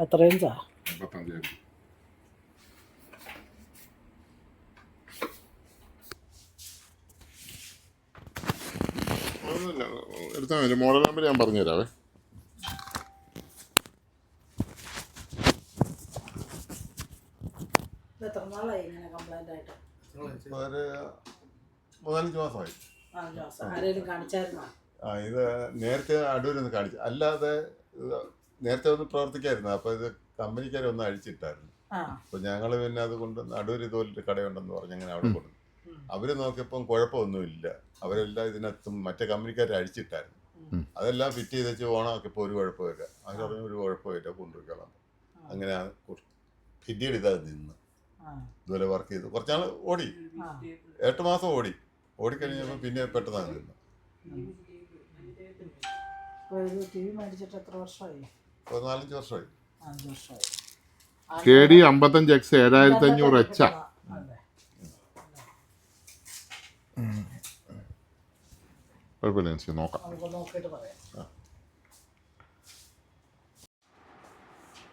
എത്ര ഇഞ്ചാ? 55. ഒന്നുമില്ല, എടുത്താൽ മതി. മോഡൽ നമ്പർ ഞാൻ പറഞ്ഞുതരാവേ. എത്ര നാളായി ഇങ്ങനെ കംപ്ലൈൻ്റ് ആയിട്ട്? ഒരു 4-5 മാസമായി. ആരെങ്കിലും കാണിച്ചായിരുന്നോ? ഇത് നേരത്തെ അടൂരൊന്ന് കാണിച്ചു, അല്ലാതെ നേരത്തെ ഒന്ന് പ്രവർത്തിക്കായിരുന്നു. അപ്പോൾ ഇത് കമ്പനിക്കാരൊന്ന് അഴിച്ചിട്ടായിരുന്നു. അപ്പോൾ ഞങ്ങൾ പിന്നെ അതുകൊണ്ട് അടൂർ ഇതുപോലൊരു കടയുണ്ടെന്ന് പറഞ്ഞ് അങ്ങനെ അവിടെ കൊടുത്തു. അവർ നോക്കിയപ്പം കുഴപ്പമൊന്നുമില്ല. അവരെല്ലാം ഇതിനകത്തും മറ്റേ കമ്പനിക്കാർ അഴിച്ചിട്ടായിരുന്നു. അതെല്ലാം ഫിറ്റ് ചെയ്ത് വെച്ച് ഓണമൊക്കെ ഒരു കുഴപ്പമില്ല. അവർ പറഞ്ഞു ഒരു കുഴപ്പമില്ല, കൊണ്ടുപോയിക്കോളാം. അങ്ങനെയാണ് പിന്നീട് ഇതാ നിന്ന് ഇതുപോലെ വർക്ക് ചെയ്തു. കുറച്ചാൾ ഓടി, 8 മാസം ഓടിക്കഴിഞ്ഞപ്പോൾ പിന്നെ പെട്ടെന്നാണ് നിന്ന്. TV മേടിച്ചിട്ട് എത്ര വർഷമായി? 4-5 വർഷമായി. 5 വർഷമായി. KD 55X 7500H. കുഴപ്പമില്ല, നോക്കാം. നോക്കിയിട്ട് പറയാം.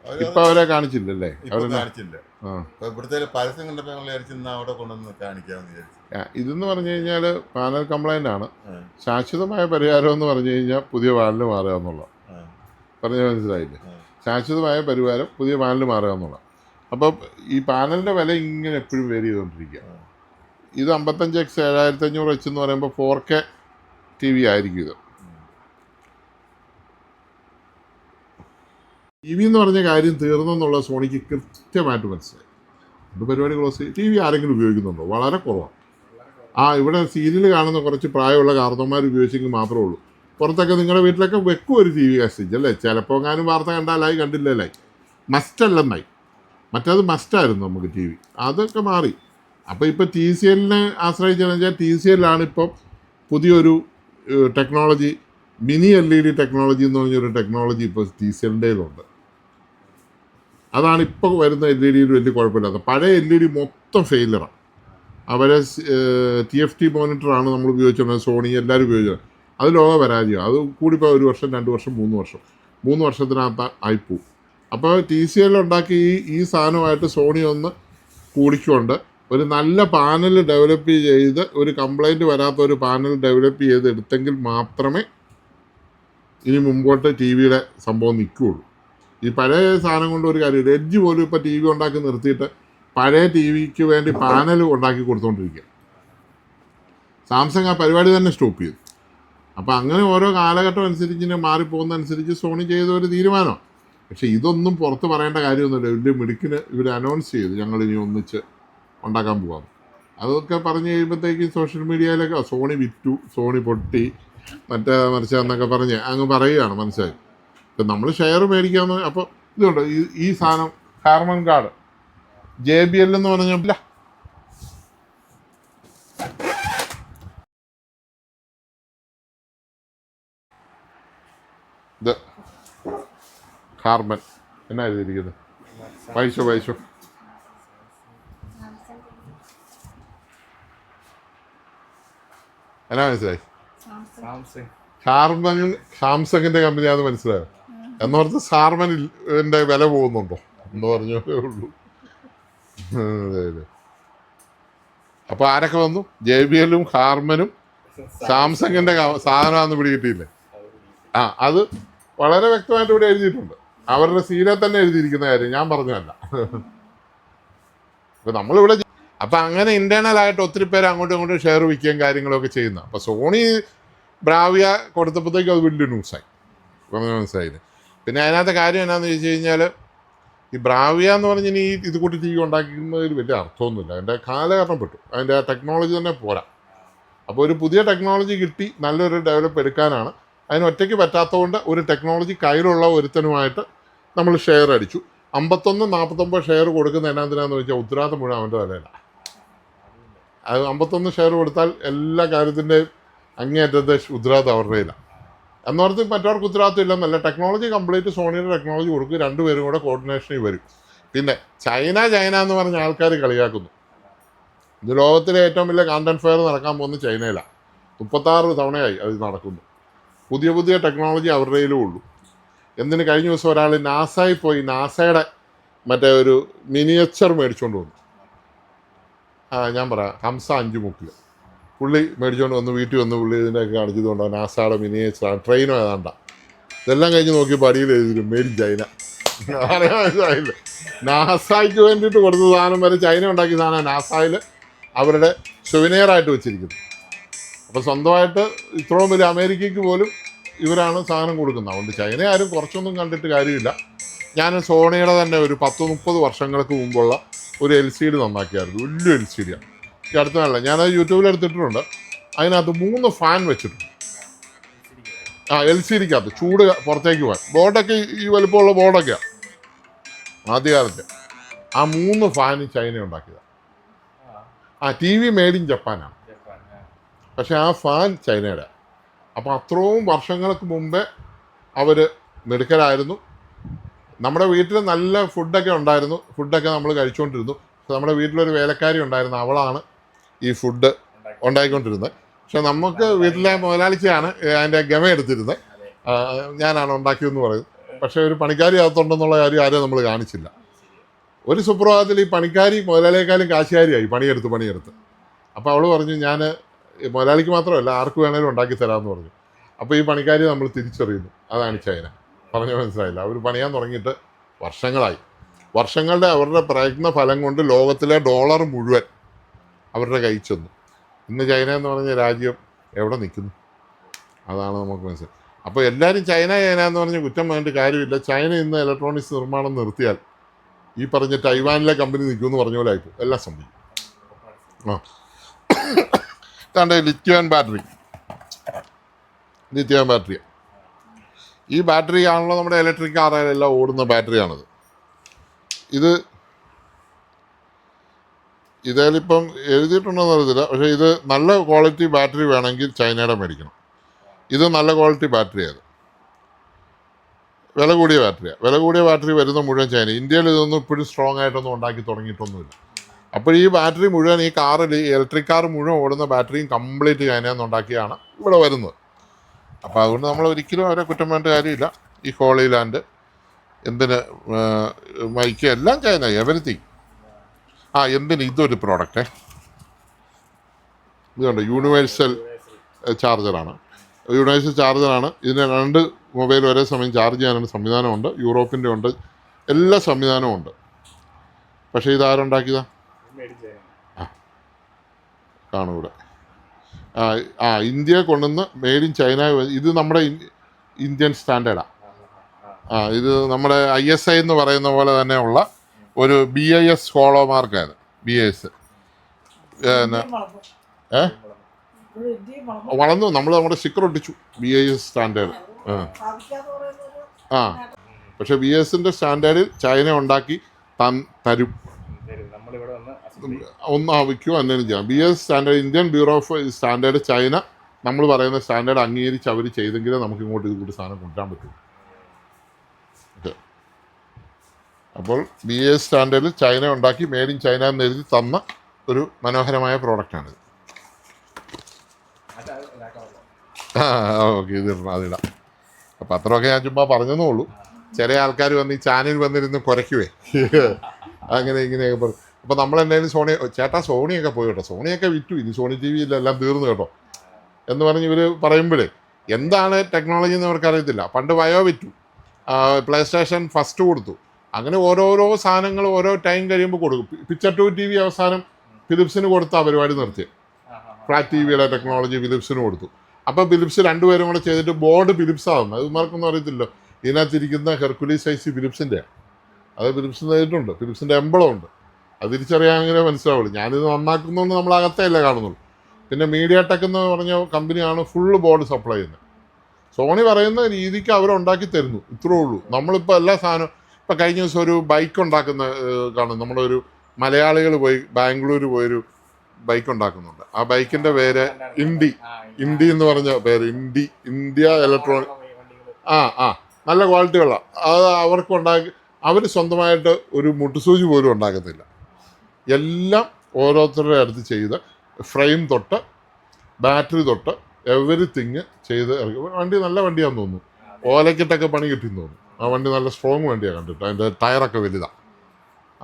ഇപ്പൊ അവരെ കാണിച്ചില്ലല്ലേ? കാണിച്ചില്ല. ഇവിടുത്തെ പരസ്യം കണ്ടപ്പോൾ ഞങ്ങൾ വിചാരിച്ചു അവിടെ കൊണ്ടുവന്ന് കാണിക്കാമെന്ന് വിചാരിച്ചു. ഇതെന്ന് പറഞ്ഞു കഴിഞ്ഞാൽ പാനൽ കംപ്ലൈൻ്റ് ആണ്. ശാശ്വതമായ പരിഹാരം എന്ന് പറഞ്ഞു കഴിഞ്ഞാൽ പുതിയ പാനൽ മാറുക എന്നുള്ള പറഞ്ഞാൽ മനസ്സിലായില്ലേ? ശാശ്വതമായ പരിഹാരം പുതിയ പാനൽ മാറുക എന്നുള്ള. അപ്പം ഈ പാനലിൻ്റെ വില ഇങ്ങനെ എപ്പോഴും വേരി ചെയ്തുകൊണ്ടിരിക്കുക. ഇത് 55X 7500H എന്ന് പറയുമ്പോൾ 4K TV ആയിരിക്കും. ഇത് TV എന്ന് പറഞ്ഞ കാര്യം തീർന്നെന്നുള്ള സോണിക്ക് കൃത്യമായിട്ട് മനസ്സിലായി. ഇത് പരിപാടി ക്ലോസ് ചെയ്യും. TV ആരെങ്കിലും ഉപയോഗിക്കുന്നുണ്ടോ? വളരെ കുറവാണ്. ഇവിടെ സീരിയൽ കാണുന്ന കുറച്ച് പ്രായമുള്ള കാർന്നോന്മാർ ഉപയോഗിച്ചെങ്കിൽ മാത്രമേ ഉള്ളൂ. പുറത്തൊക്കെ നിങ്ങളുടെ വീട്ടിലൊക്കെ വെക്കും ഒരു TV കാസ്റ്റേജ് അല്ലേ? ചിലപ്പോൾ എങ്ങാനും വാർത്ത കണ്ടാലായി, കണ്ടില്ലല്ലായി. മസ്റ്റല്ലെന്നായി. മറ്റേത് മസ്റ്റായിരുന്നു നമുക്ക് TV. അതൊക്കെ മാറി. അപ്പോൾ ഇപ്പോൾ TCLനെ ആശ്രയിച്ചതെന്ന് വെച്ചാൽ TCLാണ് ഇപ്പം പുതിയൊരു ടെക്നോളജി, മിനി LED ടെക്നോളജി എന്ന് പറഞ്ഞൊരു ടെക്നോളജി ഇപ്പോൾ TCLൻ്റെയിലുണ്ട്. അതാണ് ഇപ്പോൾ വരുന്ന LED വലിയ കുഴപ്പമില്ലാത്ത. പഴയ LED മൊത്തം ഫെയിലറാണ്. അവരെ TFT മോണിറ്ററാണ് നമ്മൾ ഉപയോഗിച്ചിട്ടുള്ളത്. സോണി എല്ലാവരും ഉപയോഗിച്ചത്. അത് ലോക പരാജയം. അത് കൂടിപ്പോൾ 1 വർഷം, 2 വർഷം, 3 വർഷം, 3 വർഷത്തിനകത്ത് ആയിപ്പോവും. അപ്പോൾ TCL ഉണ്ടാക്കി ഈ സാധനമായിട്ട് സോണി ഒന്ന് കൂടിക്കൊണ്ട് ഒരു നല്ല പാനൽ ഡെവലപ്പ് ചെയ്ത് ഒരു കംപ്ലൈൻറ്റ് വരാത്ത ഒരു പാനൽ ഡെവലപ്പ് ചെയ്ത് എടുത്തെങ്കിൽ മാത്രമേ ഇനി മുമ്പോട്ട് TVയുടെ സംഭവം നിൽക്കുകയുള്ളൂ. ഈ പഴയ സാധനം കൊണ്ട് ഒരു കാര്യമില്ല. എഡ്ജ് പോലും ഇപ്പോൾ TV ഉണ്ടാക്കി നിർത്തിയിട്ട് പഴയ TVക്ക് വേണ്ടി പാനൽ ഉണ്ടാക്കി കൊടുത്തുകൊണ്ടിരിക്കുക. സാംസങ് ആ പരിപാടി തന്നെ സ്റ്റോപ്പ് ചെയ്തു. അപ്പോൾ അങ്ങനെ ഓരോ കാലഘട്ടം അനുസരിച്ച് ഇങ്ങനെ മാറിപ്പോകുന്നതനുസരിച്ച് സോണി ചെയ്ത ഒരു തീരുമാനം. പക്ഷേ ഇതൊന്നും പുറത്ത് പറയേണ്ട കാര്യമൊന്നുമില്ല. വലിയ മിടുക്കിന് ഇവർ അനൗൺസ് ചെയ്തു ഞങ്ങളിനി ഒന്നിച്ച് ഉണ്ടാക്കാൻ പോകാം. അതൊക്കെ പറഞ്ഞു കഴിയുമ്പോഴത്തേക്കും സോഷ്യൽ മീഡിയയിലൊക്കെ സോണി വിറ്റു, സോണി പൊട്ടി, മറിച്ചെന്നൊക്കെ പറഞ്ഞ് അങ്ങ് പറയുകയാണ്. മനസ്സിലായി? ഇപ്പം നമ്മൾ ഷെയർ മേടിക്കാമെന്ന്. അപ്പോൾ ഇതുണ്ട് ഈ സാധനം ഹാർമൻ കാർഡ് JBL എന്ന് പറഞ്ഞില്ല. ഇത് ഹാർമൻ എന്നാ എഴുതിയിരിക്കുന്നത്? വൈശോ എന്നാ മനസ്സിലായി? സാംസങ്ങിന്റെ കമ്പനിയാണെന്ന് മനസ്സിലായോ? എന്നോർത്ത് സാർമനിന്റെ വില പോകുന്നുണ്ടോ എന്ന് പറഞ്ഞേ ഉള്ളൂ. അപ്പോൾ ആരൊക്കെ വന്നു? JBLും ഹാർമനും സാംസങ്ങിന്റെ സാധനമാണെന്ന് പിടികിട്ടിയില്ലേ? അത് വളരെ വ്യക്തമായിട്ട് ഇവിടെ എഴുതിയിട്ടുണ്ട്. അവരുടെ സീരിയൽ തന്നെ എഴുതിയിരിക്കുന്ന കാര്യം ഞാൻ പറഞ്ഞതല്ല. ഇപ്പം നമ്മളിവിടെ അപ്പം അങ്ങനെ ഇൻറ്റേർണലായിട്ട് ഒത്തിരി പേര് അങ്ങോട്ടും ഇങ്ങോട്ടും ഷെയർ വിൽക്കുകയും കാര്യങ്ങളൊക്കെ ചെയ്യുന്ന. അപ്പോൾ സോണി ബ്രാവിയ കൊടുത്തപ്പോഴത്തേക്കും അത് വലിയ ന്യൂസായി. മനസ്സിലായില്ലേ? പിന്നെ അതിനകത്തെ കാര്യം എന്നാന്ന് ചോദിച്ചു കഴിഞ്ഞാൽ ഈ ബ്രാവിയ എന്ന് പറഞ്ഞാൽ ഈ ഇത് കൂട്ടി TV ഉണ്ടാക്കുന്നതിൽ വലിയ അർത്ഥമൊന്നുമില്ല. അതിൻ്റെ കാലഘട്ടം പെട്ടു. അതിൻ്റെ ആ ടെക്നോളജി തന്നെ പോരാ. അപ്പോൾ ഒരു പുതിയ ടെക്നോളജി കിട്ടി നല്ലൊരു ഡെവലപ്പ് എടുക്കാനാണ്. അതിന് ഒറ്റയ്ക്ക് പറ്റാത്തതുകൊണ്ട് ഒരു ടെക്നോളജി കയ്യിലുള്ള ഒരുത്തനുമായിട്ട് നമ്മൾ ഷെയർ അടിച്ചു. 51-49 ഷെയർ കൊടുക്കുന്ന എന്നാത്തിനാന്ന് വെച്ചാൽ ഉത്തരവാദിത്തം മുഴുവൻ അവൻ്റെ തലയില്ല. അത് 51 ഷെയർ കൊടുത്താൽ എല്ലാ കാര്യത്തിൻ്റെയും അങ്ങേയറ്റത്തെ ഉത്തരവാദിത്തം അവരുടെ കയ്യിലാണ്. എന്നോർത്ത് മറ്റവർക്ക് ഉത്തരവാദിത്തം ഇല്ലെന്നല്ല. ടെക്നോളജി കംപ്ലീറ്റ് സോണിയുടെ ടെക്നോളജി കൊടുക്കും. 2 പേരും കൂടെ കോർഡിനേഷനിൽ വരും. പിന്നെ ചൈന എന്ന് പറഞ്ഞ ആൾക്കാർ കളിയാക്കുന്നു. ഇത് ലോകത്തിലെ ഏറ്റവും വലിയ കണ്ടന്റ് ഫെയർ നടക്കാൻ പോകുന്നത് ചൈനയിലാണ്. 36 തവണയായി അത് നടക്കുന്നു. പുതിയ ടെക്നോളജി അവരുടെ കയ്യിലും ഉള്ളൂ. എന്തിന് കഴിഞ്ഞ ദിവസം ഒരാൾ നാസയിൽ പോയി നാസയുടെ മറ്റേ ഒരു മിനിയേച്ചർ മേടിച്ചുകൊണ്ട് വന്നു. ഞാൻ പറയാം, ഹംസ 5 മുക്കിൽ പുള്ളി മേടിച്ചുകൊണ്ട് വന്ന് വീട്ടിൽ വന്ന് പുള്ളി ഇതിൻ്റെയൊക്കെ കാണിച്ചതുകൊണ്ടോ നാസയുടെ മിനിയേച്ചർ ട്രെയിനോ ഏതാണ്ട. ഇതെല്ലാം കഴിഞ്ഞ് നോക്കിയപ്പോൾ അടിയിൽ എഴുതിയിരുന്നു മെയ്ഡ് ഇൻ ചൈന. മനസ്സിലായില്ല, നാസായ്ക്ക് വേണ്ടിയിട്ട് കൊടുത്ത സാധനം വരെ ചൈന ഉണ്ടാക്കിയ സാധനം നാസായിൽ അവരുടെ സുവനിയറായിട്ട് വെച്ചിരിക്കുന്നു. അപ്പോൾ സ്വന്തമായിട്ട് ഇത്രയും വലിയ അമേരിക്കയ്ക്ക് പോലും ഇവരാണ് സാധനം കൊടുക്കുന്നത്. അതുകൊണ്ട് ചൈന ആരും കുറച്ചൊന്നും കണ്ടിട്ട് കാര്യമില്ല. ഞാൻ സോണിയുടെ തന്നെ ഒരു 10-30 വർഷങ്ങൾക്ക് മുമ്പുള്ള ഒരു LCD നന്നാക്കിയായിരുന്നു. വലിയ LCDയാണ്. ഈ അടുത്ത നാളെ ഞാനത് യൂട്യൂബിൽ എടുത്തിട്ടുണ്ട്. അതിനകത്ത് 3 ഫാൻ വെച്ചിട്ടുണ്ട്. LCDക്കകത്ത് ചൂട് പുറത്തേക്ക് പോകാൻ. ബോർഡൊക്കെ ഈ വലുപ്പമുള്ള ബോർഡൊക്കെയാണ് ആദ്യകാലത്ത്. ആ 3 ഫാൻ ചൈന ഉണ്ടാക്കിയതാണ്. TV മെയ്ഡ് ഇൻ ജപ്പാനാണ്, പക്ഷെ ആ ഫാൻ ചൈനയുടെ. അപ്പോൾ അത്രയും വർഷങ്ങൾക്ക് മുമ്പേ അവർ മിടുക്കരായിരുന്നു. നമ്മുടെ വീട്ടിൽ നല്ല ഫുഡൊക്കെ ഉണ്ടായിരുന്നു, ഫുഡൊക്കെ നമ്മൾ കഴിച്ചുകൊണ്ടിരുന്നു. പക്ഷെ നമ്മുടെ വീട്ടിലൊരു വേലക്കാരി ഉണ്ടായിരുന്നു, അവളാണ് ഈ ഫുഡ് ഉണ്ടാക്കിക്കൊണ്ടിരുന്നത്. പക്ഷെ നമുക്ക് വീട്ടിലെ മുതലാളിച്ചാണ് അതിൻ്റെ ഗമ എടുത്തിരുന്നത്. ഞാനാണ് ഉണ്ടാക്കിയതെന്ന് പറയും. പക്ഷേ ഒരു പണിക്കാരി അകത്തുണ്ടെന്നുള്ള കാര്യം ആരും നമ്മൾ കാണിച്ചില്ല. ഒരു സുപ്രഭാതത്തിൽ ഈ പണിക്കാരി മുതലാളിയേക്കാളും കാശുകാരിയായി പണിയെടുത്ത്. അപ്പോൾ അവൾ പറഞ്ഞു, ഞാൻ മുതലാളിക്ക് മാത്രമല്ല ആർക്ക് വേണേലും ഉണ്ടാക്കി തരാമെന്ന് പറഞ്ഞു. അപ്പോൾ ഈ പണിക്കാരി നമ്മൾ തിരിച്ചറിയുന്നു. അതാണ് ചൈന. പറഞ്ഞ മനസ്സിലായില്ല. അവർ പണിയാൻ തുടങ്ങിയിട്ട് വർഷങ്ങളായി. വർഷങ്ങളുടെ അവരുടെ പ്രയത്ന ഫലം കൊണ്ട് ലോകത്തിലെ ഡോളർ മുഴുവൻ അവരുടെ കയ്യിൽ ചെന്നു. ഇന്ന് ചൈന എന്ന് പറഞ്ഞ രാജ്യം എവിടെ നിൽക്കുന്നു? അതാണ് നമുക്ക് മനസ്സിലായി. അപ്പോൾ എല്ലാവരും ചൈന എന്ന് പറഞ്ഞ് കുറ്റം പറഞ്ഞിട്ട് കാര്യമില്ല. ചൈന ഇന്ന് ഇലക്ട്രോണിക്സ് നിർമ്മാണം നിർത്തിയാൽ ഈ പറഞ്ഞ ടൈവാനിലെ കമ്പനി നിൽക്കുമെന്ന് പറഞ്ഞ പോലെ ആയിപ്പോൾ എല്ലാം സംഭവിക്കും. ഇതാണ്ട് ലിഥിയം ബാറ്ററി. ഈ ബാറ്ററി ആണല്ലോ നമ്മുടെ ഇലക്ട്രിക് കാറിലെല്ലാം ഓടുന്ന ബാറ്ററിയാണത്. ഇതിലിപ്പം എഴുതിയിട്ടുണ്ടോയെന്ന് അറിയത്തില്ല. പക്ഷേ ഇത് നല്ല ക്വാളിറ്റി ബാറ്ററി വേണമെങ്കിൽ ചൈനയുടെ മേടിക്കണം. ഇത് നല്ല ക്വാളിറ്റി ബാറ്ററിയാണ്. വില കൂടിയ ബാറ്ററി വരുന്ന മുഴുവൻ ചൈന. ഇന്ത്യയിൽ ഇതൊന്നും ഇപ്പോഴും സ്ട്രോങ് ആയിട്ടൊന്നും ഉണ്ടാക്കി തുടങ്ങിയിട്ടൊന്നുമില്ല. അപ്പോൾ ഈ ബാറ്ററി മുഴുവൻ, ഈ കാറിൽ ഇലക്ട്രിക് കാർ മുഴുവൻ ഓടുന്ന ബാറ്ററിയും കംപ്ലീറ്റ് ചൈനയിൽ നിന്ന് ഉണ്ടാക്കിയാണ് ഇവിടെ വരുന്നത്. അപ്പോൾ അതുകൊണ്ട് നമ്മൾ ഒരിക്കലും അവരെ കുറ്റം വേണ്ട കാര്യമില്ല. ഈ ഹോളി ലാൻഡ് എന്തിന് മൈക്ക് എല്ലാം ചൈന, എവരിത്തിങ്. എന്തിന് ഇതൊരു പ്രോഡക്റ്റ് ഇത് കണ്ടോ, യൂണിവേഴ്സൽ ചാർജറാണ്. ഇതിന് 2 മൊബൈൽ ഒരേ സമയം ചാർജ് ചെയ്യാനുള്ള സംവിധാനമുണ്ട്. യൂറോപ്പിൻ്റെ ഉണ്ട്, എല്ലാ സംവിധാനവും ഉണ്ട്. പക്ഷേ ഇതാരുണ്ടാക്കിയതാ? കാണൂടെ. ഇന്ത്യയെ കൊണ്ടുവന്ന് മെയ്ഡ് ഇൻ ചൈന. ഇത് നമ്മുടെ ഇന്ത്യൻ സ്റ്റാൻഡേർഡാണ്. ഇത് നമ്മുടെ ISI എന്ന് പറയുന്ന പോലെ തന്നെയുള്ള ഒരു BIS ഹോളോ മാർക്കാണ്. BIS വളർന്നു. നമ്മുടെ സ്റ്റിക്കർ ഒട്ടിച്ചു BIS സ്റ്റാൻഡേർഡ്. പക്ഷെ BISന്റെ സ്റ്റാൻഡേർഡിൽ ചൈന ഉണ്ടാക്കി തരും. വിൽക്കുക എന്തെങ്കിലും ചെയ്യാം. BIS standard, Indian bureau of standard, China നമ്മൾ പറയുന്ന സ്റ്റാൻഡേർഡ് അംഗീകരിച്ച് അവർ ചെയ്തെങ്കിലേ നമുക്ക് ഇങ്ങോട്ട് ഇതുകൂടി സാധനം കൊണ്ടുവരാൻ പറ്റും. അപ്പോൾ BIS സ്റ്റാൻഡേർഡിൽ ചൈന ഉണ്ടാക്കി മെയ്ഡ് ഇൻ ചൈന എന്ന് എഴുതി തന്ന ഒരു മനോഹരമായ പ്രോഡക്റ്റാണിത്. ഓക്കെ, അതിടാം. അപ്പം അത്രയൊക്കെ ഞാൻ ചുമ്മാ പറഞ്ഞതേ ഉള്ളൂ. ചില ആൾക്കാർ വന്ന് ഈ ചാനൽ വന്നിരുന്ന് കുരയ്ക്കുവേ അങ്ങനെ ഇങ്ങനെയൊക്കെ പറഞ്ഞു. അപ്പോൾ നമ്മളെന്തായാലും സോണിയൊക്കെ പോയി കേട്ടോ. സോണിയൊക്കെ വിറ്റു, ഇനി സോണി TV എല്ലാം തീർന്നു കേട്ടോ എന്ന് പറഞ്ഞ് ഇവർ പറയുമ്പോഴേ എന്താണ് ടെക്നോളജി എന്ന് അവർക്ക് അറിയത്തില്ല. പണ്ട് വയോ വിറ്റു, PlayStation ഫസ്റ്റ് കൊടുത്തു. അങ്ങനെ ഓരോരോ സാധനങ്ങൾ ഓരോ ടൈം കഴിയുമ്പോൾ കൊടുക്കും. പിക്ചർ 2 TV അവസാനം ഫിലിപ്സിന് കൊടുത്ത പരിപാടി നിർത്തി. ഫ്ലാറ്റ് TVയുടെ ടെക്നോളജി ഫിലിപ്സിന് കൊടുത്തു. അപ്പോൾ ഫിലിപ്സ് 2 പേരും കൂടെ ചെയ്തിട്ട് ബോർഡ് ഫിലിപ്സ് ആവുന്നത്. അത് മാർക്കൊന്നും അറിയത്തില്ലോ. ഇതിനകത്തിരിക്കുന്ന ഹെർക്കുലീസ് സൈസ് ഫിലിപ്സിൻ്റെയാണ്. അത് ഫിലിപ്സ് ചെയ്തിട്ടുണ്ട്. ഫിലിപ്സിൻ്റെ എംബളം ഉണ്ട്. അത് തിരിച്ചറിയാമെങ്കിലേ മനസ്സിലാവുള്ളൂ. ഞാനിത് നന്നാക്കുന്നതുകൊണ്ട് നമ്മൾ അകത്തേയല്ലേ കാണുന്നുള്ളൂ. പിന്നെ മീഡിയ ടെക് എന്ന് പറഞ്ഞ കമ്പനിയാണ് ഫുള്ള് ബോർഡ് സപ്ലൈ ചെയ്യുന്നത്. സോണി പറയുന്ന രീതിക്ക് അവരുണ്ടാക്കി തരുന്നു, ഇത്രേ ഉള്ളൂ. നമ്മളിപ്പോൾ എല്ലാ സാധനവും ഇപ്പം കഴിഞ്ഞ ദിവസം ഒരു ബൈക്ക് ഉണ്ടാക്കുന്ന കാണും. നമ്മുടെ ഒരു മലയാളികൾ പോയി ബാംഗ്ലൂർ പോയൊരു ബൈക്ക് ഉണ്ടാക്കുന്നുണ്ട്. ആ ബൈക്കിൻ്റെ പേര് ഇൻഡി എന്ന് പറഞ്ഞ പേര്, ഇന്ത്യ ഇലക്ട്രോണിക്. നല്ല ക്വാളിറ്റിയുള്ള അത് അവർക്ക് അവർ സ്വന്തമായിട്ട് ഒരു മുട്ടുസൂചി പോലും ഉണ്ടാക്കത്തില്ല. എല്ലാം ഓരോരുത്തരുടെ അടുത്ത് ചെയ്ത് ഫ്രെയിം തൊട്ട് ബാറ്ററി തൊട്ട് എവരിത്തിങ് ചെയ്ത് ഇറക്കി. വണ്ടി നല്ല വണ്ടിയാണെന്ന് തോന്നുന്നു. ഓലക്കിട്ടൊക്കെ പണി കിട്ടിയെന്ന് തോന്നുന്നു. ആ വണ്ടി നല്ല സ്ട്രോങ് വണ്ടിയാണ് കണ്ടിട്ട്, അതിൻ്റെ ടയറൊക്കെ വലുതാണ്.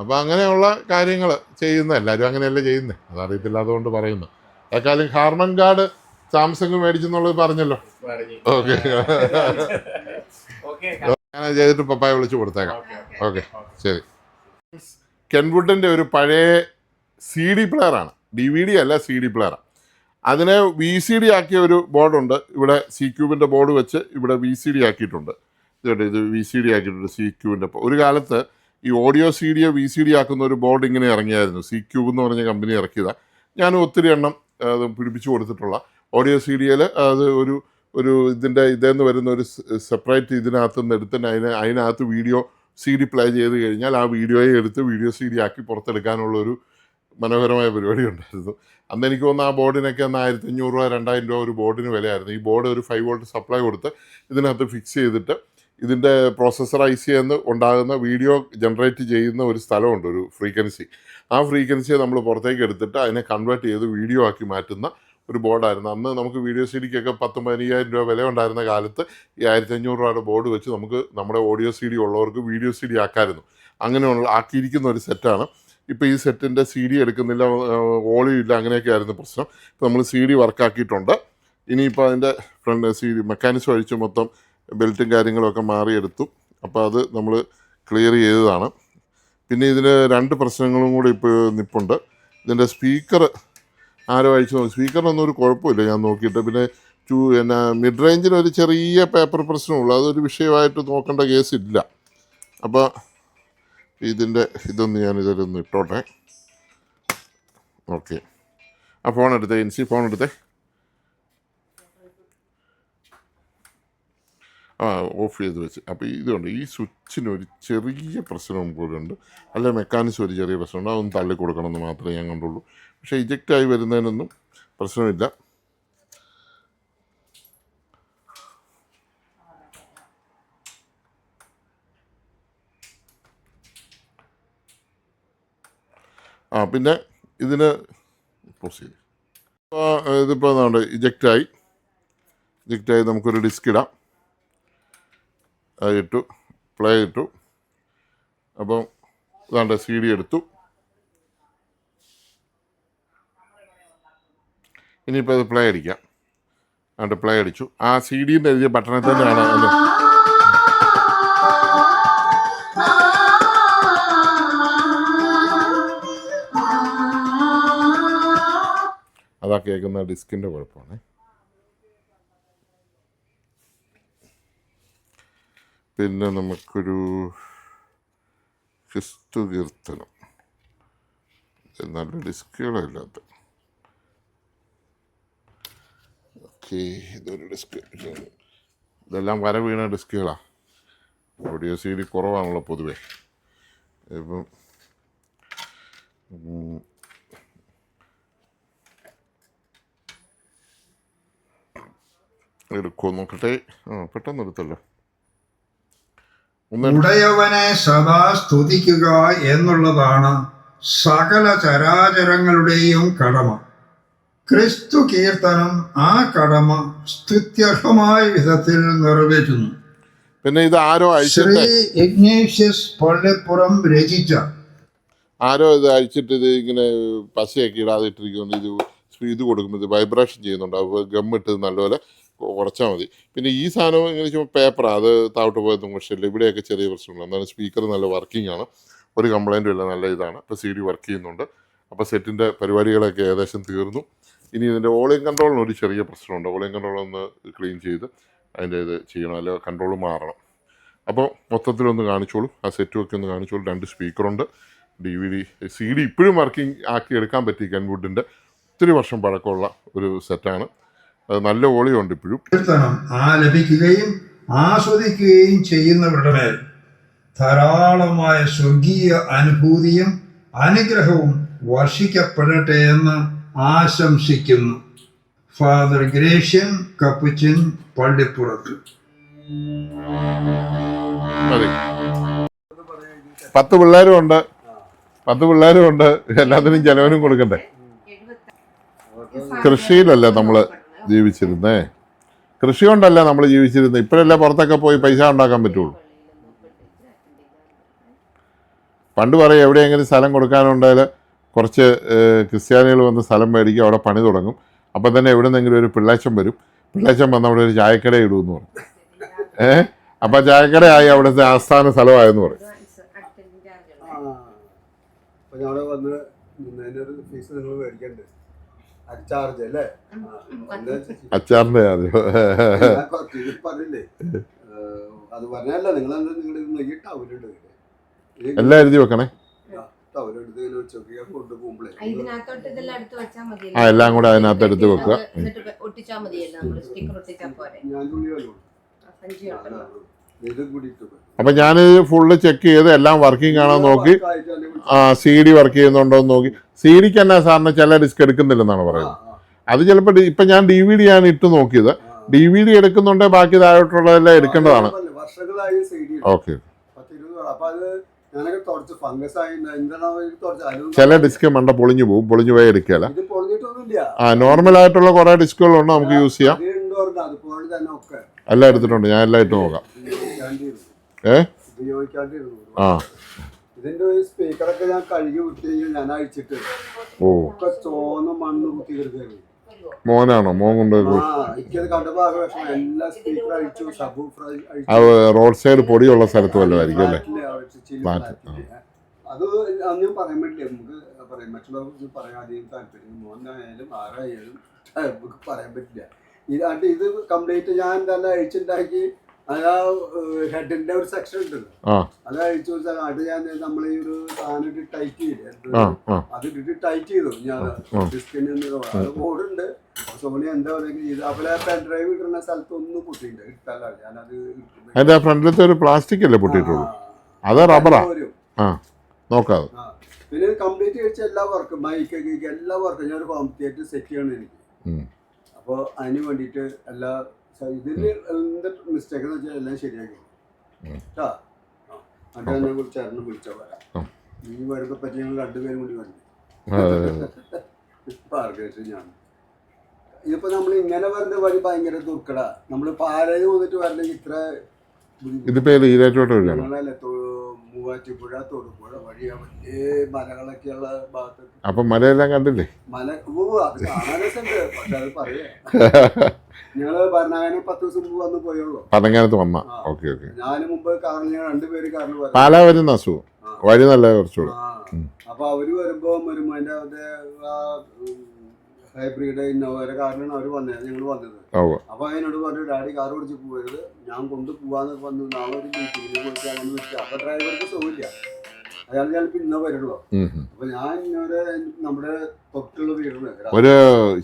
അപ്പോൾ അങ്ങനെയുള്ള കാര്യങ്ങൾ ചെയ്യുന്ന എല്ലാവരും അങ്ങനെയല്ലേ ചെയ്യുന്നത്, അതറിയത്തില്ലാത്തതുകൊണ്ട് പറയുന്നത്. ഏക്കാലും ഹാർമൻ ഗാർഡ് സാംസങ് മേടിച്ചെന്നുള്ളത് പറഞ്ഞല്ലോ. ഓക്കെ, ഞാൻ ചെയ്തിട്ട് പപ്പായെ വിളിച്ച് കൊടുത്തേക്കാം. ഓക്കെ, ശരി. കെൻവുഡിൻ്റെ ഒരു പഴയ CD പ്ലെയറാണ്, DVD അല്ല, CD പ്ലെയറാണ്. അതിനെ VCD ആക്കിയ ഒരു ബോർഡുണ്ട്. ഇവിടെ C-Cube ബോർഡ് വെച്ച് ഇവിടെ VCD ആക്കിയിട്ടുണ്ട്. ഇത് VCD ആക്കിയിട്ടുണ്ട് C-Cube. ഒരു കാലത്ത് ഈ ഓഡിയോ CD VCD ആക്കുന്ന ഒരു ബോർഡ് ഇങ്ങനെ ഇറങ്ങിയായിരുന്നു. C-Cube എന്ന് പറഞ്ഞ കമ്പനി ഇറക്കിയതാണ്. ഞാൻ ഒത്തിരി എണ്ണം അത് പിടിപ്പിച്ചു കൊടുത്തിട്ടുള്ള ഓഡിയോ CD-യിൽ അത് ഒരു ഇതേന്ന് വരുന്ന ഒരു സെപ്പറേറ്റ് ഇതിനകത്ത് നിന്ന് എടുത്ത് അതിനകത്ത് വീഡിയോ CD പ്ലേ ചെയ്ത് കഴിഞ്ഞാൽ ആ വീഡിയോയെ എടുത്ത് വീഡിയോ CD ആക്കി പുറത്തെടുക്കാനുള്ളൊരു മനോഹരമായ പരിപാടി ഉണ്ടായിരുന്നു. അന്ന് എനിക്ക് തോന്നുന്നു ആ ബോർഡിനൊക്കെ അന്ന് 1500 രൂപ 2000 രൂപ ഒരു ബോർഡിന് വിലയായിരുന്നു. ഈ ബോർഡ് ഒരു 5 വോൾട്ട് സപ്ലൈ കൊടുത്ത് ഇതിനകത്ത് ഫിക്സ് ചെയ്തിട്ട് ഇതിൻ്റെ പ്രോസസ്സർ IC എന്ന് ഉണ്ടാകുന്ന വീഡിയോ ജനറേറ്റ് ചെയ്യുന്ന ഒരു സ്ഥലമുണ്ട്, ഒരു ഫ്രീക്വൻസി. ആ ഫ്രീക്വൻസിയെ നമ്മൾ പുറത്തേക്ക് എടുത്തിട്ട് അതിനെ കൺവേർട്ട് ചെയ്ത് വീഡിയോ ആക്കി മാറ്റുന്ന ഒരു ബോർഡായിരുന്നു. അന്ന് നമുക്ക് വീഡിയോ CD-ക്കൊക്കെ 10,000-15,000 രൂപ വില ഉണ്ടായിരുന്ന കാലത്ത് ഈ 1500 രൂപയുടെ ബോർഡ് വെച്ച് നമുക്ക് നമ്മുടെ ഓഡിയോ CD ഉള്ളവർക്ക് വീഡിയോ CD ആക്കാമായിരുന്നു. അങ്ങനെയുള്ള ആക്കിയിരിക്കുന്ന ഒരു സെറ്റാണ്. ഇപ്പോൾ ഈ സെറ്റിൻ്റെ CD എടുക്കുന്നില്ല, ഓളിയും ഇല്ല, അങ്ങനെയൊക്കെ ആയിരുന്നു പ്രശ്നം. ഇപ്പോൾ നമ്മൾ CD വർക്കാക്കിയിട്ടുണ്ട്. ഇനിയിപ്പോൾ അതിൻ്റെ ഫ്രണ്ട് CD മെക്കാനിസം അഴിച്ച് മൊത്തം ബെൽറ്റും കാര്യങ്ങളൊക്കെ മാറിയെടുത്തു. അപ്പോൾ അത് നമ്മൾ ക്ലിയർ ചെയ്തതാണ്. പിന്നെ ഇതിന് 2 പ്രശ്നങ്ങളും കൂടി ഇപ്പോൾ നിൽപ്പുണ്ട്. ഇതിൻ്റെ സ്പീക്കർ ആരോ അഴിച്ചു നോക്കി, സ്പീക്കറിനൊന്നും ഒരു കുഴപ്പമില്ല ഞാൻ നോക്കിയിട്ട്. പിന്നെ മിഡ് റേഞ്ചിന് ഒരു ചെറിയ പേപ്പർ പ്രശ്നമുള്ളൂ, അതൊരു വിഷയമായിട്ട് നോക്കേണ്ട കേസില്ല. അപ്പോൾ ഇതൊന്ന് ഇട്ടോട്ടെ. ഓക്കെ, ആ ഫോൺ എടുത്തേ, ഫോൺ എടുത്തേ. ഓഫ് ചെയ്ത് വെച്ച്. അപ്പോൾ ഇതുണ്ട്, ഈ സ്വിച്ചിന് ഒരു ചെറിയ പ്രശ്നം പോലുണ്ട്, അല്ല മെക്കാനിസം ഒരു ചെറിയ പ്രശ്നമുണ്ട്. അതൊന്ന് തള്ളി കൊടുക്കണമെന്ന് മാത്രമേ ഞാൻ കണ്ടുള്ളൂ. പക്ഷേ ഇജക്റ്റായി വരുന്നതിനൊന്നും പ്രശ്നമില്ല. പിന്നെ ഇതിന് പ്രൊസീഡ് ഇതിപ്പോൾ എന്താണ് ഇജക്റ്റായി നമുക്കൊരു ഡിസ്ക് ഇടാം. ഇട്ടു, പ്ലേ ഇട്ടു. അപ്പം ഇതാണ്ട് CD എടുത്തു. ഇനിയിപ്പോൾ അത് പ്ലേ അടിക്കാം. അതുകൊണ്ട് പ്ലേ അടിച്ചു. ആ CD-ന്ന് എഴുതിയ ബട്ടണിൽ തന്നെയാണ് അതാ കേൾക്കുന്ന ഡിസ്കിൻ്റെ കുഴപ്പമാണ്. പിന്നെ നമുക്കൊരു ക്രിസ്തു കീർത്തനം, നല്ല ഡിസ്കുകളില്ലാത്ത. ഓക്കെ, ഇതൊരു ഡിസ്ക്. ഇതെല്ലാം വര വീണ ഡിസ്കുകളാണ്. ഓഡിയോ CD കുറവാണല്ലോ പൊതുവേ. ഇപ്പം എടുക്കുമോ നോക്കട്ടെ. പെട്ടെന്ന് എടുത്തല്ലോ. ഉടയവനെ സദാ സ്തുതിക്കുക എന്നുള്ളതാണ് സകല ചരാചരങ്ങളുടെയും കടമ. ക്രിസ്തു കീർത്തനം ആ കടമ സ്തുത്യർഹമായ വിധത്തിൽ നിറവേറ്റുന്നു. പിന്നെ ഇത് ആരോ ശ്രീ ഇഗ്നേഷ്യസ് പള്ളിപ്പുറം രചിച്ച, ആരോ ഇത് അഴിച്ചിട്ട് ഇത് ഇങ്ങനെ പശയൊക്കെ ഇടാതെ ഇട്ടിരിക്കുന്നുണ്ട്. ഇത് കൊടുക്കുമ്പോൾ ഇത് വൈബ്രേഷൻ ചെയ്യുന്നുണ്ട്. അപ്പോൾ ഗമ്മിട്ട് നല്ലപോലെ കുറച്ചാൽ മതി. പിന്നെ ഈ സാധനം ഇങ്ങനെ ചുമ്മാ പേപ്പറാണ്, അത് താഴോട്ട് പോയതൊന്നും പ്രശ്നമില്ല. ഇവിടെയൊക്കെ ചെറിയ പ്രശ്നമുണ്ട്. എന്നാലും സ്പീക്കർ നല്ല വർക്കിംഗ് ആണ്, ഒരു കംപ്ലൈൻറ്റും ഇല്ല, നല്ല ഇതാണ്. ഇപ്പോൾ CD വർക്ക് ചെയ്യുന്നുണ്ട്. അപ്പോൾ സെറ്റിൻ്റെ പരിപാടികളൊക്കെ ഏകദേശം തീർന്നു. ഇനി ഇതിൻ്റെ ഓളിയം കൺട്രോളിന് ഒരു ചെറിയ പ്രശ്നമുണ്ട്. ഓളിയം കൺട്രോളൊന്ന് ക്ലീൻ ചെയ്ത് അതിൻ്റെ ഇത് ചെയ്യണം, അല്ലെങ്കിൽ കൺട്രോൾ മാറണം. അപ്പോൾ മൊത്തത്തിലൊന്ന് കാണിച്ചോളൂ, ആ സെറ്റും ഒക്കെ ഒന്ന് കാണിച്ചോളൂ. 2 സ്പീക്കറുണ്ട്, DVD CD ഇപ്പോഴും വർക്കിംഗ് ആക്കി എടുക്കാൻ പറ്റി. കെൻവുഡിൻ്റെ ഒത്തിരി വർഷം പഴക്കമുള്ള ഒരു സെറ്റാണ്. അത് നല്ല ഓളിയുണ്ട് ഇപ്പോഴും. കീർത്തനം ആലപിക്കുകയും ആസ്വദിക്കുകയും ചെയ്യുന്നവരുടെ മേൽ ധാരാളമായ സ്വർഗീയ അനുഭൂതിയും അനുഗ്രഹവും വർഷിക്കപ്പെടട്ടെ എന്ന് ആശംസിക്കുന്നു. ഫാദർ ഗ്രേഷ്യൻ കപ്പുച്ചിൻ, പള്ളിപ്പുറത്ത്. മതി. 10 പിള്ളേരും ഉണ്ട്, 10 പിള്ളേരും ഉണ്ട്. എല്ലാത്തിനും ചെലവനും കൊടുക്കണ്ടേ. കൃഷിയിലല്ല നമ്മൾ ജീവിച്ചിരുന്നേ, കൃഷി കൊണ്ടല്ല നമ്മൾ ജീവിച്ചിരുന്നത്. ഇപ്പോഴല്ലേ പുറത്തൊക്കെ പോയി പൈസ ഉണ്ടാക്കാൻ പറ്റുള്ളൂ. പണ്ട് പറയും എവിടെയെങ്കിലും സ്ഥലം കൊടുക്കാനുണ്ടെങ്കിൽ കുറച്ച് ക്രിസ്ത്യാനികൾ വന്ന് സ്ഥലം മേടിക്കും, അവിടെ പണി തുടങ്ങും. അപ്പം തന്നെ എവിടെ നിന്നെങ്കിലും ഒരു പിള്ളേച്ചൻ വരും, പിള്ളേച്ചൻ വന്ന് അവിടെ ഒരു ചായക്കട ഇടുമെന്ന് പറയും. അപ്പം ചായക്കടയായി അവിടുത്തെ ആസ്ഥാന സ്ഥലമായെന്ന് പറയും. അപ്പോൾ ഞങ്ങൾ വന്ന് നിന്നതിൻ്റെ ഒരു ഫീസ് നിങ്ങൾ മേടിക്കണ്ട്, ചാർജ് അല്ലേ? അച്ചാറിൻ്റെ ആദ്യം പറഞ്ഞില്ലേ, അത് പറഞ്ഞല്ല നിങ്ങൾ നിങ്ങളുടെ ടൗലുണ്ട്, എല്ലാം എഴുതി വെക്കണേ. ടൗലെടുത്ത് ഇങ്ങനെ ഉച്ചയ്ക്ക് കൊണ്ടുപോകുമ്പോഴേ എല്ലാം കൂടെ അതിനകത്ത് എടുത്ത് വെക്കുക. ഞാൻ തുണി വന്നു ഇത് കൂടി അപ്പം ഞാൻ ഫുള്ള് ചെക്ക് ചെയ്ത് എല്ലാം വർക്കിംഗ് ആണോ നോക്കി, CD വർക്ക് ചെയ്യുന്നുണ്ടോ എന്ന് നോക്കി. CD ക്ക് തന്നെ സാറിന് ചില ഡിസ്ക് എടുക്കുന്നില്ലെന്നാണ് പറയുന്നത്. അത് ചിലപ്പോൾ ഇപ്പം ഞാൻ DVD ആണ് ഇട്ട് നോക്കിയത്. DVD എടുക്കുന്നുണ്ടെങ്കിൽ ബാക്കി താഴോട്ടുള്ളതെല്ലാം എടുക്കേണ്ടതാണ്. വർഷങ്ങളായി ഓക്കെ. അപ്പൊ അത് ഞാനൊക്കെ തുടച്ച് ഫംഗസ് ആയി ചില ഡിസ്ക് മണ്ട പൊളിഞ്ഞു പോകും, പൊളിഞ്ഞു പോയി എടുക്കുകയല്ല. ഇത് പൊളിഞ്ഞിട്ടൊന്നുമില്ല, നോർമൽ ആയിട്ടുള്ള കുറേ ഡിസ്കുകളുണ്ട്, നമുക്ക് യൂസ് ചെയ്യാം. അതുപോലെ തന്നെ ഒക്കെ എല്ലാം എടുത്തിട്ടുണ്ട്, ഞാൻ എല്ലാം ഇട്ട് നോക്കാം. ഉപയോഗിക്കാണ്ടിരുന്നു. ആ ഇതിന്റെ സ്പീക്കറൊക്കെ ഞാൻ കഴുകി വൃത്തി ഞാൻ അഴിച്ചിട്ട് ഒക്കെ ചോന്ന മണ്ണ് കുത്തി കിടക്കുകയായിരുന്നു. മോനാണോ? മോൻ കൊണ്ടുപോയി കണ്ടപ്പോ എല്ലാ സ്പീക്കർ അഴിച്ചു, സബൂഫർ റോഡ് സൈഡ് പൊടിയുള്ള സ്ഥലത്ത് വല്ലതായിരിക്കും അല്ലേ? അത് ഞാൻ പറയാൻ പറ്റില്ല, നമുക്ക് പറയാം, മറ്റുള്ളവർക്ക് പറയാൻ അധികം താല്പര്യം. മോനായാലും ആരായാലും നമുക്ക് പറയാൻ പറ്റില്ല. ഇത് കംപ്ലീറ്റ് ഞാൻ തന്നെ അഴിച്ചുണ്ടാക്കി. അത് ഹെഡിന്റെ ഒരു സെക്ഷൻ ഉണ്ടല്ലോ, അത് അഴിച്ചു വെച്ചാൽ അത് ഞാൻ നമ്മൾ ഈ ഒരു സാധനം ടൈറ്റ് ചെയ്യില്ലേ, അത് ഇട്ടിട്ട് ടൈറ്റ് ചെയ്തു ഞാൻ ഡിസ്കിന്. അത് ബോർഡുണ്ട്, സോണി എന്താ പറയുക ചെയ്ത്. അതുപോലെ പെൻ ഡ്രൈവ് ഇടുന്ന സ്ഥലത്തൊന്നും പൊട്ടിയില്ല, ഇട്ടല്ല ഞാനത്. അതിന്റെ ഫ്രണ്ടിലത്തെ ഒരു പ്ലാസ്റ്റിക് അല്ലേ പൊട്ടിയിട്ടുള്ളൂ? അത് റബ്ബറാ. നോക്കാം. പിന്നെ കംപ്ലീറ്റ് കഴിച്ച എല്ലാ വർക്കും, മൈക്ക് എല്ലാ വർക്കും ഞാൻ ഒരു ഹോം തിയേറ്റർ സെറ്റ് ചെയ്യണം എനിക്ക്. അപ്പോൾ അതിന് വേണ്ടിയിട്ട് എല്ലാ ഇതിന് എന്ത് മിസ്റ്റേക്ക് എന്ന് വെച്ചാൽ എല്ലാം ശരിയാക്കി കേട്ടോ. അത് എന്നെ ചേർന്ന് വിളിച്ചാൽ വരാം. ഈ വരുമ്പോ പറ്റി ഞങ്ങൾ രണ്ടുപേരും കൂടി വന്നു. ഞാൻ ഇതിപ്പോ നമ്മൾ ഇങ്ങനെ വരുന്ന വഴി ഭയങ്കര ദുർഘട. നമ്മള് പാലയിൽ വന്നിട്ട് വരണമെങ്കിൽ ഇത്ര ഞങ്ങളല്ലേ മൂവാറ്റുപുഴ, തൊടുപുഴ വഴിയാ വലിയ മലകളൊക്കെയുള്ള ഭാഗത്ത്. അപ്പൊ മലയെല്ലാം കണ്ടില്ലേ? മല അത് കാണാൻ രസമുണ്ട്, പക്ഷെ അത് പറയാ. ഞങ്ങള് ഭരണാകാനം 10 ദിവസം മുമ്പ് വന്ന് പോയുള്ളൂ. പനങ്ങാനത്ത് വന്ന. ഞാൻ മുമ്പ് കാറിൽ ഞാൻ രണ്ടുപേര് കാറിൽ പാലാ വരുന്ന അസുഖം വഴി നല്ല കുറച്ചുകൂടെ. അപ്പൊ അവര് വരുമ്പോ അതിന്റെ ഹൈബ്രിഡ് ഇന്നോവയുടെ കാറിലാണ് അവര് വന്നത്, ഞങ്ങൾ വന്നത്. അപ്പൊ അതിനോട് പറഞ്ഞു, ഡാഡി കാർ ഓടിച്ച് പോകരുത്, ഞാൻ കൊണ്ടുപോവാന്ന് വന്നു. നാളെ ഒരു മീറ്റിങ്ങിന് പോയിട്ട് അങ്ങനെ വെച്ചാൽ അപ്പൊ ഡ്രൈവർക്ക് സുഖമില്ല, അയാൾ ചിലപ്പോ ഇന്ന വരുള്ളൂ. അപ്പൊ ഞാൻ ഇന്നൊരു നമ്മുടെ തൊട്ടുള്ള വീടുണ്ട് ഒരു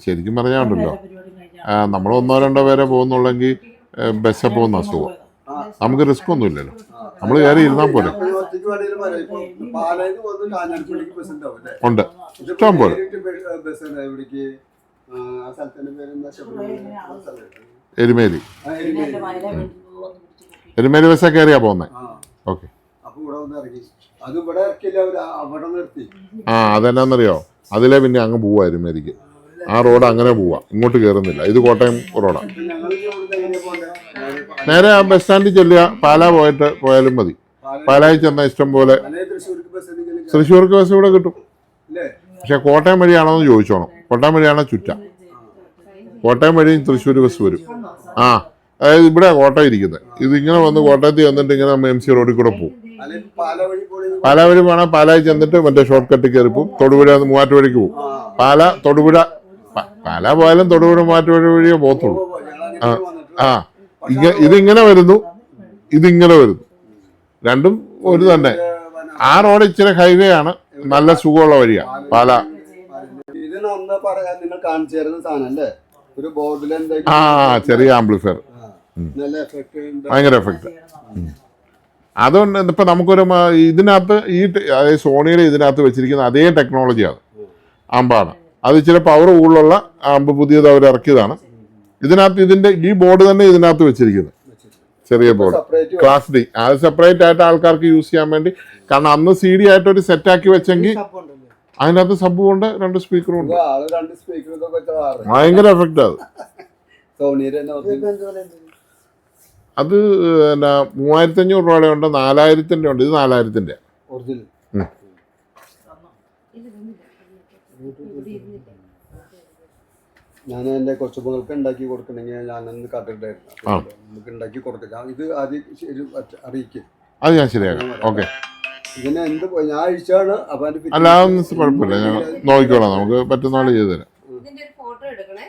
ശരിക്കും പറഞ്ഞാണ്ടല്ലോ, നമ്മൾ 1-2 പേരെ പോകുന്നുള്ളെങ്കിൽ ബസ്സിൽ പോകുന്ന അസുഖം. നമുക്ക് റിസ്ക് ഒന്നും ഇല്ലല്ലോ, നമ്മൾ കയറി ഇരുന്നാൽ പോലെ. ഉണ്ട്, ഇഷ്ടം പോലെ. എരുമേലി ബസ്സൊക്കെ കയറിയാ പോകുന്നത്. ഓക്കെ. അതെന്നാന്നറിയോ, അതിലെ പിന്നെ അങ്ങ് പോവാ എരുമേലിക്ക്. ആ റോഡ് അങ്ങനെ പോവാ, ഇങ്ങോട്ട് കയറുന്നില്ല. ഇത് കോട്ടയം റോഡാണ്. നേരെ ആ ബസ് സ്റ്റാൻഡിൽ ചെല്ലുക, പാലാ പോയാലും മതി. പാലായിൽ ചെന്നാൽ ഇഷ്ടം പോലെ തൃശ്ശൂർക്ക് ബസ് ഇവിടെ കിട്ടും. പക്ഷെ കോട്ടയം വഴിയാണോന്ന് ചോദിച്ചോണം. കോട്ടയം വഴിയാണോ ചുറ്റാം. കോട്ടയം വഴിയും തൃശ്ശൂർ ബസ് വരും. അതായത് ഇവിടെ കോട്ടയം ഇരിക്കുന്നത്. ഇതിങ്ങനെ വന്ന് കോട്ടയത്തിൽ വന്നിട്ട് ഇങ്ങനെ MC റോഡിൽ കൂടെ പോകും. പാലാ വഴി വേണം. പാലായിൽ ചെന്നിട്ട് മറ്റേ ഷോർട്ട് കട്ട് കയറി പോകും. തൊടുപുഴ മൂവാറ്റുപുഴയ്ക്ക് പോകും. തൊടുപുഴ പാലാ പോയാലും തൊടുപുഴ മൂവാറ്റുപുഴ വഴിയേ പോകത്തുള്ളൂ. ഇതിങ്ങനെ വരുന്നു, ഇതിങ്ങനെ വരുന്നു, രണ്ടും ഒരു തന്നെ. ആ റോഡ് ഇച്ചിരി ഹൈവേ ആണ്, നല്ല സുഖമുള്ള വഴിയാണ് പാലാ. ഒരു ബോർഡിൽ ചെറിയ ആംപ്ലിഫയർ, ഭയങ്കര എഫക്റ്റ്. അതുകൊണ്ട് ഇപ്പൊ നമുക്കൊരു ഇതിനകത്ത് അതായത് സോണിയുടെ ഇതിനകത്ത് വെച്ചിരിക്കുന്ന അതേ ടെക്നോളജിയാണ്, ആമ്പാണ്. അത് ഇച്ചിരി പവർ കൂടുതലുള്ള ആമ്പ് പുതിയത് അവർ ഇറക്കിയതാണ്. ഇതിനകത്ത് ഈ ബോർഡ് തന്നെ ഇതിനകത്ത് വെച്ചിരിക്കുന്നത്, ചെറിയ ബോർഡ് ക്ലാസ് ഡി. അത് സെപ്പറേറ്റ് ആയിട്ട് ആൾക്കാർക്ക് യൂസ് ചെയ്യാൻ വേണ്ടി. കാരണം അന്ന് CD ആയിട്ട് ഒരു സെറ്റാക്കി വെച്ചെങ്കിൽ അതിനകത്ത് സബ് കൊണ്ട് 2 സ്പീക്കറും ഉണ്ട്. ഭയങ്കര എഫക്റ്റ് അത്. അത് 3500 രൂപയുടെ ഉണ്ട്, 4000-ന്റെ ഉണ്ട്. ഇത് 4000-ന്റെ. ഞാൻ എൻ്റെ കൊച്ചുമകൾക്ക് ഉണ്ടാക്കി കൊടുക്കണമെങ്കിൽ ഞാനൊന്ന് കണ്ടിട്ടുണ്ടായിരുന്നു. നമുക്ക് ഉണ്ടാക്കി കൊടുക്കാം. ഇത് ആദ്യം അറിയിക്കും. അത് ഞാൻ ശരിയാക്കാം. ഓക്കെ. ഇതിന് എന്ത് ഞാൻ അഴിച്ചാണ്. അപ്പം അല്ല അതൊന്നും കുഴപ്പമില്ല, ഞാൻ നോക്കിക്കോളാം. നമുക്ക് പറ്റുന്ന ആൾ ചെയ്തു തരാം. ഫോട്ടോ എടുക്കണേ.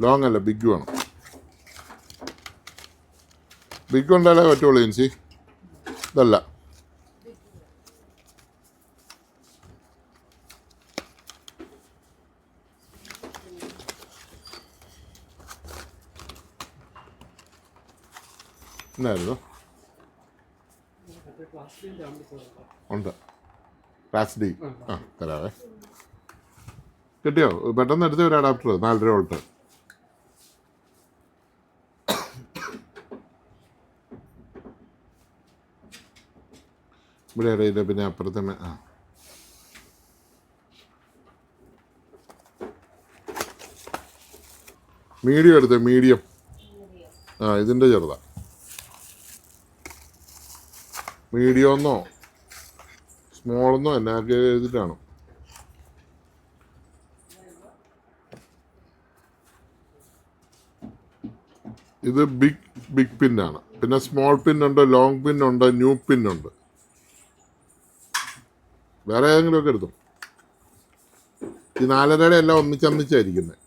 ലോങ് അല്ല, ബിഗ് വേണം. ബിഗ് ഉണ്ടായാലേ പറ്റുള്ളൂ ജിൻസി. ഇതല്ല. എന്നായിരുന്നു ഉണ്ട് ക്ലാസ് ഡി. ആ തരാവേ. കിട്ടിയോ? പെട്ടെന്ന് എടുത്ത് ഒരു അഡാപ്റ്റർ 4.5 വോൾട്ട്. ഇവിടെ ഇടയില്ല. പിന്നെ അപ്പുറത്തെ മീഡിയം എടുത്ത്. മീഡിയം. ഇതിൻ്റെ ചെറുതാ. മീഡിയമെന്നോ സ്മോളെന്നോ എന്നൊക്കെ എഴുതിയിട്ടാണ്. ഇത് ബിഗ് പിന്നാണ്. പിന്നെ സ്മോൾ പിന്നുണ്ട്, ലോങ് പിന്നുണ്ട്, ന്യൂ പിന്നുണ്ട്. വേറെ ഏതെങ്കിലും ഒക്കെ എടുത്തു. ഈ 4.5 എല്ലാം ഒന്നിച്ചൊന്നിച്ചായിരിക്കുന്നത്.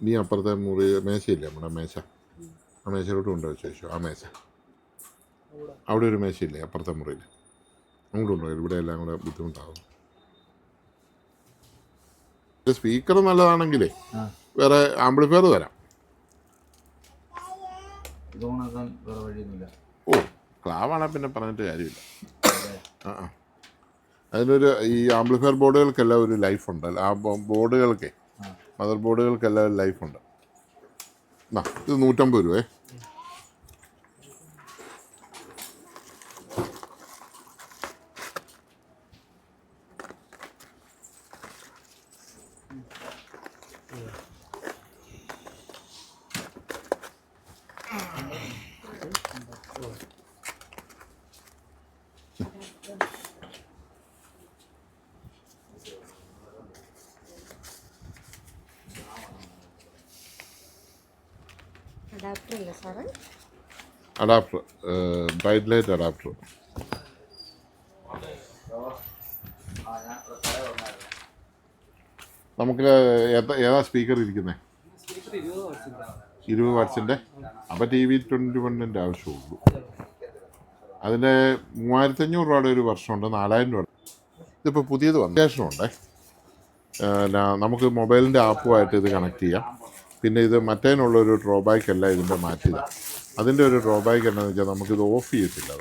നീ അപ്പുറത്തെ മുറി മേശയില്ലേ, നമ്മുടെ മേശ, ആ മേശയിലോട്ട് കൊണ്ടുപോയി ചോദിച്ചു. ആ മേശ അവിടെ ഒരു മേശയില്ലേ അപ്പുറത്തെ മുറിയിൽ, അങ്ങോട്ട് കൊണ്ടുപോയി. ഇവിടെ എല്ലാം കൂടെ ബുദ്ധിമുട്ടാകും. സ്പീക്കർ നല്ലതാണെങ്കിലേ വേറെ ആംപ്ലിഫയർ തരാം. ഓ ക്ലാവാണെ പിന്നെ പറഞ്ഞിട്ട് കാര്യമില്ല. അതിനൊരു ഈ ആംപ്ലിഫയർ ബോർഡുകൾക്കെല്ലാം ഒരു ലൈഫുണ്ട്. ആ ബോർഡുകൾക്കേ, മദർ ബോർഡുകൾക്കെല്ലാം ഒരു ലൈഫുണ്ട്. ഇത് 150 രൂപ. Adapter, bright light adapter. നമുക്ക് ഏതാ സ്പീക്കർ ഇരിക്കുന്നത്? 20 വാട്ട്സിൻ്റെ. അപ്പോൾ TV 21-ൻ്റെ ആവശ്യമുള്ളൂ. അതിൻ്റെ 3500 രൂപയുടെ ഒരു വർഷമുണ്ട്, 4000 രൂപ. ഇതിപ്പോൾ പുതിയത് വന്നു. അപ്ലിക്കേഷനുണ്ടേ. നമുക്ക് മൊബൈലിൻ്റെ ആപ്പുമായിട്ട് ഇത് കണക്ട് ചെയ്യാം. പിന്നെ ഇത് മറ്റേതിനുള്ളൊരു ഡ്രോബാക്ക് അല്ല ഇതിൻ്റെ മാറ്റിയതാണ്. അതിൻ്റെ ഒരു ഡ്രോബാക്ക് എന്താണെന്ന് വെച്ചാൽ നമുക്കിത് ഓഫ് ചെയ്യത്തില്ല.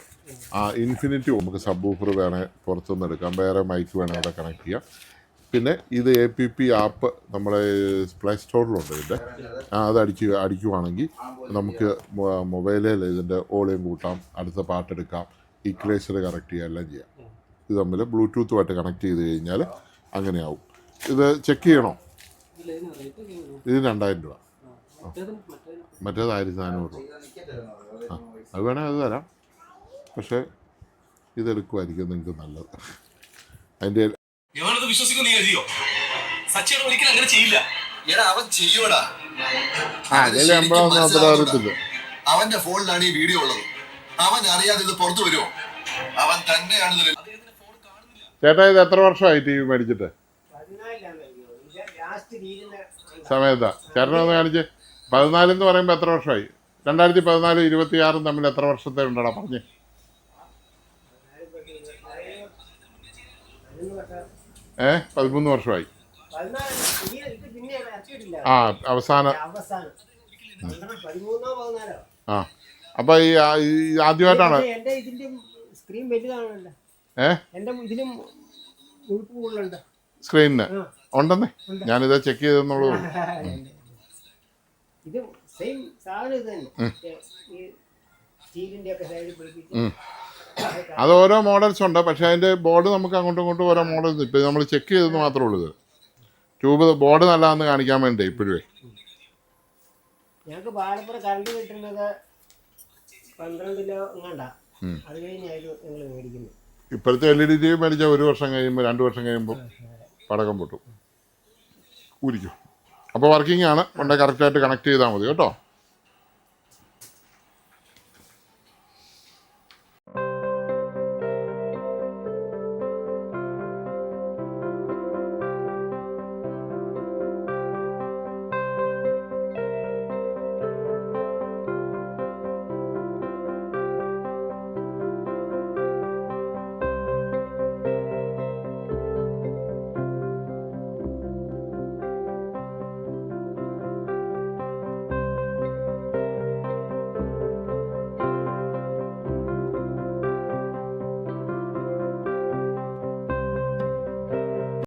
അത് ഇൻഫിനിറ്റി നമുക്ക് സബ് വൂഫർ വേണേൽ പുറത്തുനിന്ന് എടുക്കാം, വേറെ മൈക്ക് വേണേൽ അവിടെ കണക്ട് ചെയ്യാം. പിന്നെ ഇത് APP ആപ്പ് നമ്മുടെ പ്ലേ സ്റ്റോറിലുണ്ട്. ഇതിൻ്റെ അത് അടിക്കുവാണെങ്കിൽ നമുക്ക് മൊബൈലിൽ ഇതിൻ്റെ വോളിയം കൂട്ടാം, അടുത്ത പാട്ടെടുക്കാം, ഈക്വലൈസർ കറക്റ്റ് ചെയ്യുക, എല്ലാം ചെയ്യാം. ഇത് തമ്മിൽ ബ്ലൂടൂത്തുമായിട്ട് കണക്ട് ചെയ്ത് കഴിഞ്ഞാൽ അങ്ങനെയാവും. ഇത് ചെക്ക് ചെയ്യണോ? ഇത് 2000 രൂപ. മറ്റേത് 1400 രൂപ. അത് വേണേൽ അത് തരാം. പക്ഷേ ഇതെടുക്കുമായിരിക്കും നിങ്ങൾക്ക് നല്ലത്. അതിൻ്റെ വിശ്വസിക്കും. നീ എഴുതിയോ? സച്ചിയുടെ ഒരിക്കലും അങ്ങനെ ചെയ്യില്ല. അവൻ ചെയ്യൂടാ. അവന്റെ ഫോണിലാണ് ഈ വീഡിയോ ഉള്ളത്. അവൻ അറിയാതെ ഇത് പുറത്തു വരുമോ? അവൻ തന്നെയാണ്. ചേട്ടാ ഇത് എത്ര വർഷമായി TV മേടിച്ചിട്ട്? സമയത്താ ചേട്ടനൊന്ന് കാണിച്ച്. 14 എന്ന് പറയുമ്പോൾ എത്ര വർഷമായി? 2014 26 തമ്മിൽ എത്ര വർഷത്തെ ഉണ്ടടാ പറഞ്ഞേ? 13 വർഷമായി. അവസാനം 13-14 ആ അപ്പോൾ ഈ ആദ്യമായിട്ടാണ് എന്റെ ഇതിന്റെ സ്ക്രീൻ വലുതാണല്ലോ. എന്റെ ഇതിലും മുഴുപ്പ് കൂടുതലുണ്ട് സ്ക്രീനിന്. ആ. ഉണ്ടെന്നേ, ഞാനിത് ചെക്ക് ചെയ്തെന്നുള്ളൂ. ഇത് സെയിം സാധനം ഇത് തന്നെ. ഈ സ്റ്റീലിന്റെ ഒക്കെ സൈഡിൽ പിടിപ്പിച്ച് അത് ഓരോ മോഡൽസ് ഉണ്ട്, പക്ഷേ അതിൻ്റെ ബോർഡ് നമുക്ക് അങ്ങോട്ടും ഇങ്ങോട്ടും ഓരോ മോഡൽസ് ഇപ്പം നമ്മൾ ചെക്ക് ചെയ്തെന്ന് മാത്രമേ ഉള്ളൂ. ഇത് ട്യൂബ് ബോർഡ് നല്ലതാണെന്ന് കാണിക്കാൻ വേണ്ടി ഇപ്പോഴേ. ഞങ്ങൾക്ക് പാലപ്പുറ കറണ്ട് കിട്ടുന്നത് 12 കിലോ എങ്ങാണ്ടാ. അത് കഴിഞ്ഞായിരുന്നു ഞങ്ങൾ മേടിക്കുന്നത്. ഇപ്പോഴത്തെ LED TV മേടിച്ചാൽ 1 വർഷം കഴിയുമ്പോൾ 2 വർഷം കഴിയുമ്പോൾ പടക്കം പൊട്ടും, ഊരിക്കും. അപ്പോൾ വർക്കിംഗ് ആണ്, കൊണ്ട് കറക്റ്റായിട്ട് കണക്ട് ചെയ്താൽ മതി കേട്ടോ.